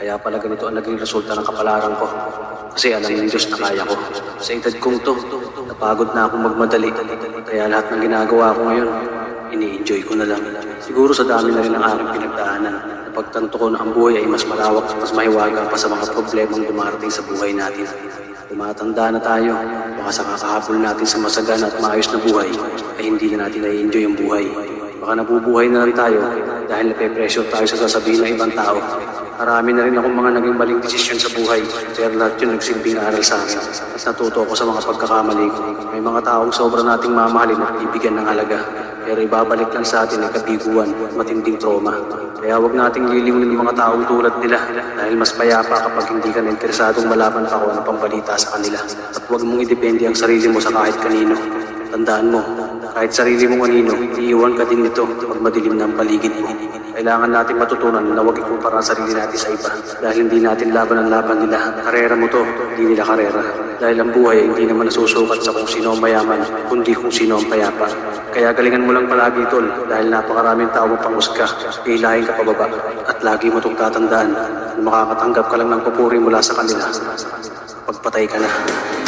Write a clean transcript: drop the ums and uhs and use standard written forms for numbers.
Kaya pala ganito ang naging resulta ng kapalaran ko. Kasi alam ng Diyos na kaya ko. Sa edad kong to, napagod na akong magmadali. Kaya lahat ng ginagawa ko ngayon, ini-enjoy ko na lang. Siguro sa dami na rin ang aking pinagdaanan. Napagtanto ko na ang buhay ay mas malawak at mas mahiwaga pa sa mga problemang dumarating sa buhay natin. Tumatanda na tayo, baka sa kakahabol natin sa masagana at maayos na buhay, ay hindi na natin na-enjoy ang buhay. Baka nabubuhay na rin tayo dahil nape-pressure tayo sa sasabihin ng ibang tao. Marami na rin akong mga naging maling desisyon sa buhay, pero lahat yun nagsilbing aral sa akin at natuto ako sa mga pagkakamali ko. May mga taong sobra nating mamahalin at bibigyan ng halaga, pero ibabalik lang sa atin ay kabiguan at matinding trauma. Kaya huwag nating lilimunin ng mga taong tulad nila dahil mas payapa kapag hindi ka na interesadong malaman pa kung ano pang balita sa kanila. At huwag mong idepende ang sarili mo sa kahit kanino. Tandaan mo, kahit sarili mong kanino, iiwan ka din nito pag madilim na ang paligid mo. Kailangan natin matutunan na huwag ikumpara ang sarili natin sa iba dahil hindi natin laban ang laban nila. Karera mo to, hindi nila karera. Dahil ang buhay ay hindi naman nasusukat sa kung sino ang mayaman, kundi kung sino ang payapa. Kaya galingan mo lang palagi, tol, dahil napakaraming tao mo pangusga, hihilahin ka pababa. At lagi mo itong tatandaan na makakatanggap ka lang ng papuri mula sa kanila. Pagpatay ka na.